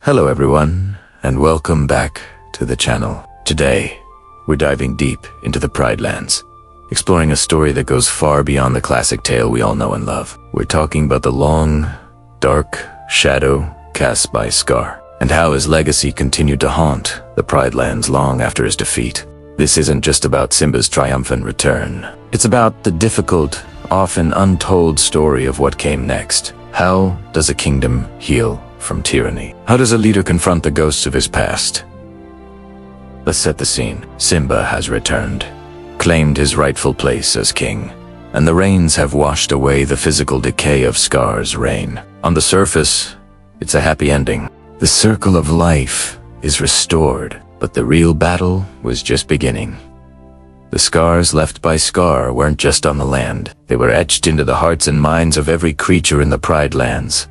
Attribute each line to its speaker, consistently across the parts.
Speaker 1: Hello everyone, and welcome back to the channel. Today, we're diving deep into the Pride Lands, exploring a story that goes far beyond the classic tale we all know and love. We're talking about the long, dark shadow cast by Scar, and how his legacy continued to haunt the Pride Lands long after his defeat. This isn't just about Simba's triumphant return. It's about the difficult, often untold story of what came next. How does a kingdom heal from tyranny? How does a leader confront the ghosts of his past? Let's set the scene. Simba has returned, claimed his rightful place as king, and the rains have washed away the physical decay of Scar's reign. On the surface, it's a happy ending. The circle of life is restored, but the real battle was just beginning. The scars left by Scar weren't just on the land. They were etched into the hearts and minds of every creature in the Pride Lands.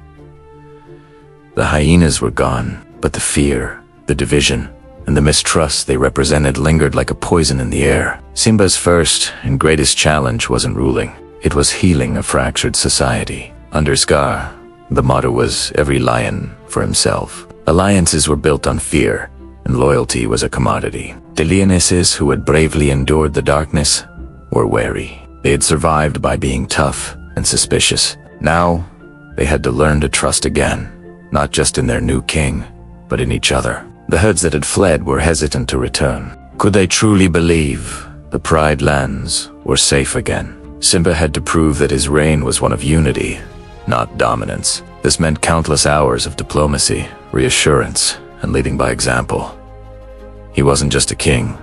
Speaker 1: The hyenas were gone, but the fear, the division, and the mistrust they represented lingered like a poison in the air. Simba's first and greatest challenge wasn't ruling. It was healing a fractured society. Under Scar, the motto was every lion for himself. Alliances were built on fear, and loyalty was a commodity. The lionesses who had bravely endured the darkness were wary. They had survived by being tough and suspicious. Now, they had to learn to trust again. Not just in their new king, but in each other. The herds that had fled were hesitant to return. Could they truly believe the Pride Lands were safe again? Simba had to prove that his reign was one of unity, not dominance. This meant countless hours of diplomacy, reassurance, and leading by example. He wasn't just a king.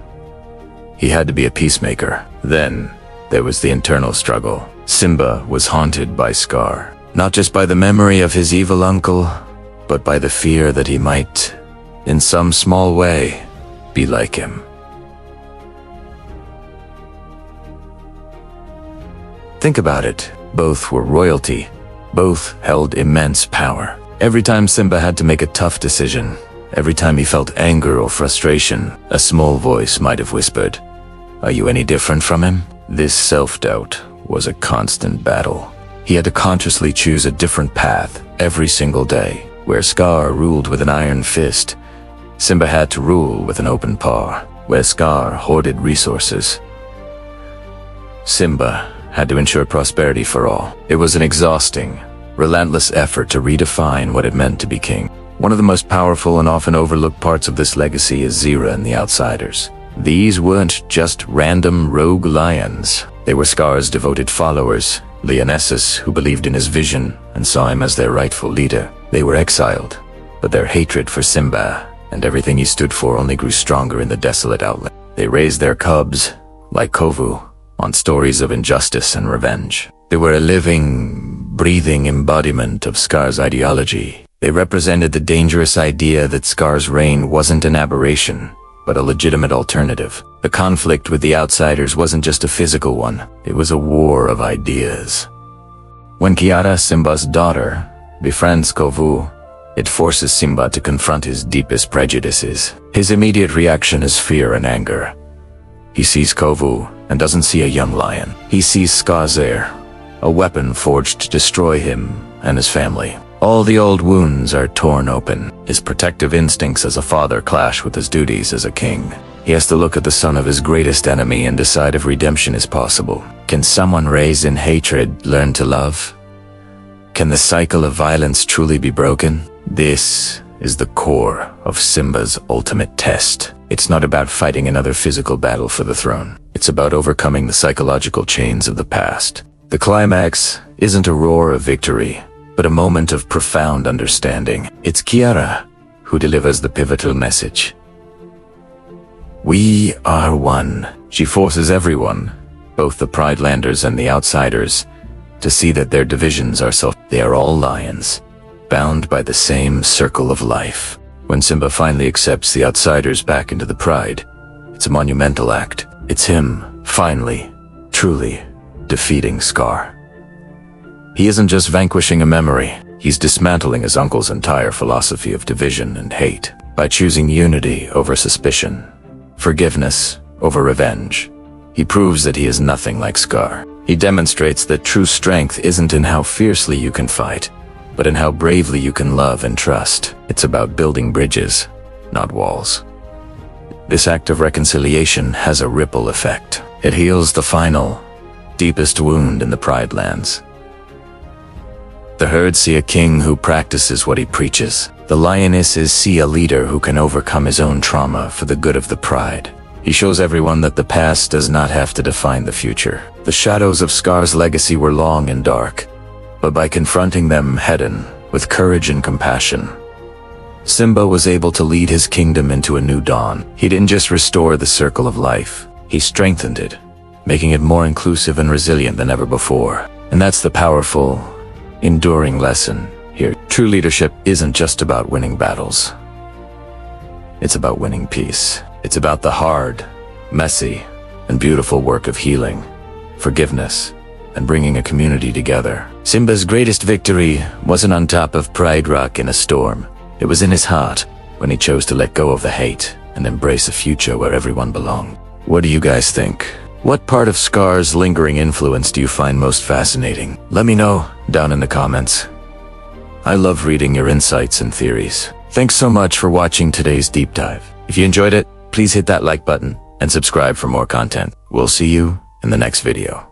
Speaker 1: He had to be a peacemaker. Then, there was the internal struggle. Simba was haunted by Scar, not just by the memory of his evil uncle, but by the fear that he might, in some small way, be like him. Think about it. Both were royalty. Both held immense power. Every time Simba had to make a tough decision, every time he felt anger or frustration, a small voice might have whispered, "Are you any different from him?" This self-doubt was a constant battle. He had to consciously choose a different path every single day. Where Scar ruled with an iron fist, Simba had to rule with an open paw. Where Scar hoarded resources, Simba had to ensure prosperity for all. It was an exhausting, relentless effort to redefine what it meant to be king. One of the most powerful and often overlooked parts of this legacy is Zira and the Outsiders. These weren't just random rogue lions. They were Scar's devoted followers, lionesses who believed in his vision and saw him as their rightful leader. They were exiled, but their hatred for Simba and everything he stood for only grew stronger in the desolate outland. They raised their cubs, like Kovu, on stories of injustice and revenge. They were a living, breathing embodiment of Scar's ideology. They represented the dangerous idea that Scar's reign wasn't an aberration, but a legitimate alternative. The conflict with the Outsiders wasn't just a physical one, it was a war of ideas. When Kiara, Simba's daughter, befriends Kovu, it forces Simba to confront his deepest prejudices. His immediate reaction is fear and anger. He sees Kovu and doesn't see a young lion. He sees Skazer, a weapon forged to destroy him and his family. All the old wounds are torn open. His protective instincts as a father clash with his duties as a king. He has to look at the son of his greatest enemy and decide if redemption is possible. Can someone raised in hatred learn to love? Can the cycle of violence truly be broken? This is the core of Simba's ultimate test. It's not about fighting another physical battle for the throne. It's about overcoming the psychological chains of the past. The climax isn't a roar of victory, but a moment of profound understanding. It's Kiara who delivers the pivotal message. We are one. She forces everyone, both the Pride Landers and the Outsiders, to see that their divisions are they are all lions, bound by the same circle of life. When Simba finally accepts the Outsiders back into the Pride, it's a monumental act. It's him, finally, truly, defeating Scar. He isn't just vanquishing a memory, he's dismantling his uncle's entire philosophy of division and hate. By choosing unity over suspicion, forgiveness over revenge, he proves that he is nothing like Scar. He demonstrates that true strength isn't in how fiercely you can fight, but in how bravely you can love and trust. It's about building bridges, not walls. This act of reconciliation has a ripple effect. It heals the final, deepest wound in the Pride Lands. The herds see a king who practices what he preaches. The lionesses see a leader who can overcome his own trauma for the good of the pride. He shows everyone that the past does not have to define the future. The shadows of Scar's legacy were long and dark, but by confronting them head-on, with courage and compassion, Simba was able to lead his kingdom into a new dawn. He didn't just restore the circle of life, he strengthened it, making it more inclusive and resilient than ever before. And that's the powerful, enduring lesson here. True leadership isn't just about winning battles. It's about winning peace. It's about the hard, messy, and beautiful work of healing, forgiveness, and bringing a community together. Simba's greatest victory wasn't on top of Pride Rock in a storm. It was in his heart, when he chose to let go of the hate and embrace a future where everyone belonged. What do you guys think? What part of Scar's lingering influence do you find most fascinating? Let me know down in the comments. I love reading your insights and theories. Thanks so much for watching today's deep dive. If you enjoyed it, please hit that like button and subscribe for more content. We'll see you in the next video.